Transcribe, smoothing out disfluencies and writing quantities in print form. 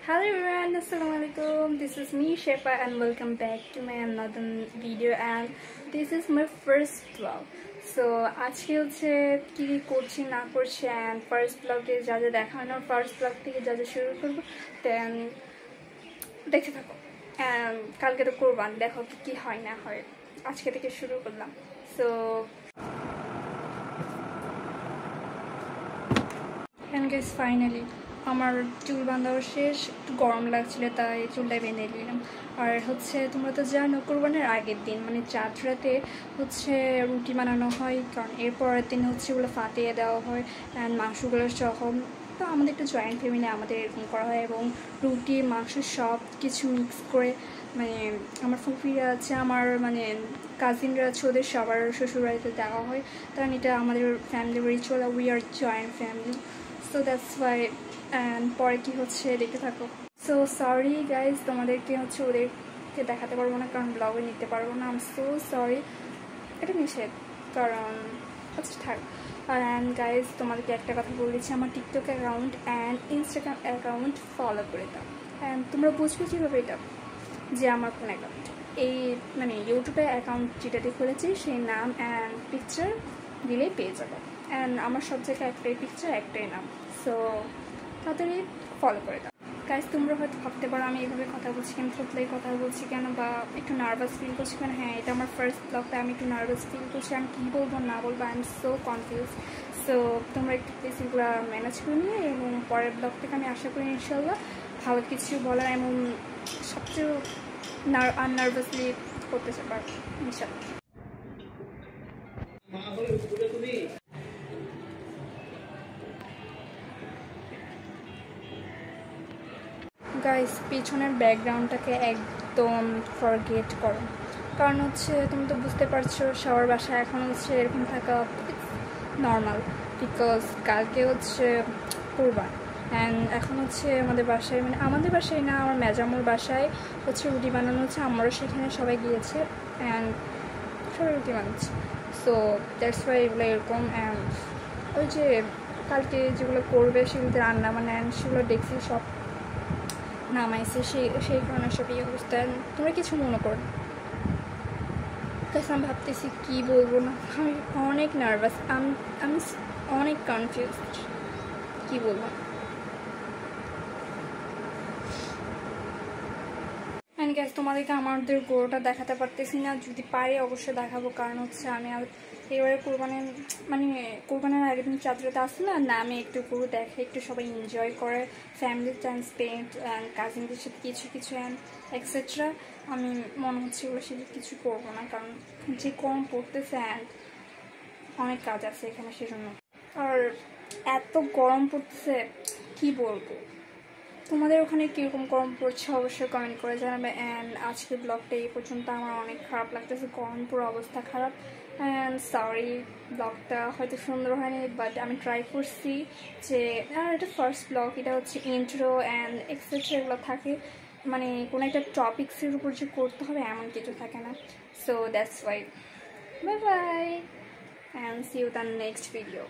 Hello everyone, Assalamualaikum. This is me Shefa and welcome back to my another video and this is my first vlog. So আজকে হচ্ছে কি করছি না করছি and first vlog দিয়ে যা যা দেখানোর first vlog থেকে যা যা শুরু করব then দেখতে থাকো and কালকে তো করবান দেখো কি হয় না হয় আজকে থেকে শুরু করলাম. So and guys finally আমার চুল বাঁধাও শেষ, একটু গরম লাগছিল তাই চুলটা বেঁধে নিলাম. আর হচ্ছে তোমরা তো জানো কোরবানের আগের দিন মানে চাঁদ রাতে হচ্ছে রুটি বানানো হয়, কারণ এরপরের দিন হচ্ছে ওগুলো ফাটিয়ে দেওয়া হয় অ্যান্ড মাংসগুলো সহ. তো আমাদের একটা জয়েন্ট ফ্যামিলি আমাদের এরকম করা হয় এবং রুটি মাংস সব কিছু মিক্স করে মানে আমার ফুফিরা আছে, আমার মানে কাজিনরা আছে, ওদের সবার শ্বশুরবাড়িতে দেওয়া হয়. কারণ এটা আমাদের family ritual, we are joint family. So that's Y and পরে কি হচ্ছে দেখতে থাকো. সো সরি গাইজ, তোমাদেরকে হচ্ছে ওদেরকে দেখাতে পারবো না কারণ ব্লগে নিতে পারবো না. আম সো সরি, এটা নিষেধ কারণ আচ্ছা থাক. অ্যান্ড গাইজ তোমাদেরকে একটা কথা বলেছি, আমার TikTok account and Instagram account follow করে দাও. অ্যান্ড তোমরা বুঝবে কীভাবে এটা যে আমার কোন অ্যাকাউন্ট, এই মানে ইউটিউবে অ্যাকাউন্ট যেটাতে খুলেছি সেই নাম অ্যান্ড পিকচার দিলেই পেয়ে যাবো. অ্যান্ড আমার সব জায়গায় একটাই পিকচার একটাই নাম. সো তাড়াতাড়ি ফলো করে দাও. গাইজ তোমরা হয়তো ভাবতে পারো আমি এইভাবে কথা বলছি কেন, থতলাই কথা বলছি কেন, বা একটু নার্ভাস ফিল করছি কেন. হ্যাঁ, এটা আমার ফার্স্ট ব্লগটা, আমি একটু নার্ভাস ফিল করছি, আমি কী বলবো না বলবো, I am so confuse. So তোমরা একটু প্লিজ এগুলো ম্যানেজ করে নিয়ে এবং পরের ব্লগ থেকে আমি আশা করি ইনশাল্লাহ ভালো কিছু বলার এবং সবচেয়ে আননার্ভাসলি করতে পারবো ইনশাল্লাহ. গাইস পিছনের ব্যাকগ্রাউন্ডটাকে একদম ফরগেট করো, কারণ হচ্ছে তুমি তো বুঝতে পারছো সবার বাসায় এখন হচ্ছে এরকম থাকা নর্মাল, বিকজ কালকে হচ্ছে কুরবান অ্যান্ড এখন হচ্ছে আমাদের বাসায় মানে আমাদের বাসায় না আমার মেজামুর বাসায় হচ্ছে রুটি বানানো হচ্ছে, আমারও সেখানে সবাই গিয়েছে অ্যান্ড সবাই রুটি বানাচ্ছে. সো দ্যাটস ওয়াই এগুলো এরকম. অ্যান্ড ওই যে কালকে যেগুলো করবে সেগুলোতে রান্না মানে অ্যান্ড সেগুলো দেখছি সব নামাইছে, সেই কারণে সব এই অবস্থা. তোমরা কিছু মনে করো কাছে আমি ভাবতেছি কী বলবো না, আমি অনেক নার্ভাস, আমি অনেক কনফিউজড, কী বলবো. অ্যান্ড গ্যাস তোমাদেরকে আমাদের গরুটা দেখাতে পারতেছি না, যদি পারি অবশ্যই দেখাবো, কারণ হচ্ছে আমি আর এবারে কোরবানের আগের দিন চাঁদরাতে আসি না আমি একটু গরু দেখে একটু সবাই এনজয় করে, ফ্যামিলি টাইম স্পেন্ড অ্যান্ড কাজিনদের সাথে কিছু অ্যান্ড এক্সেট্রা. আমি মনে হচ্ছে ওগুলো সেটা কিছু করবো না কারণ যে গরম পড়তেছে অ্যান্ড অনেক কাজ আছে এখানে সেজন্য. আর এত গরম পড়তেছে কি বলবো, তোমাদের ওখানে কীরকম গরম পড়ছে অবশ্যই কমেন্ট করে জানাবে. অ্যান্ড আজকের ব্লগটা এই পর্যন্ত, আমার অনেক খারাপ লাগতেছে, গরম পুরো অবস্থা খারাপ. অ্যান্ড সরি ব্লগটা হয়তো সুন্দর হয়নি বাট আমি ট্রাই করছি যে এটা ফার্স্ট ব্লগ, এটা হচ্ছে ইন্ট্রো অ্যান্ড এক্সেট্রা এগুলো থাকে, মানে কোনো একটা টপিক্সের উপর যে করতে হবে এমন কিছু থাকে না. So that's why bye bye and see you the next video.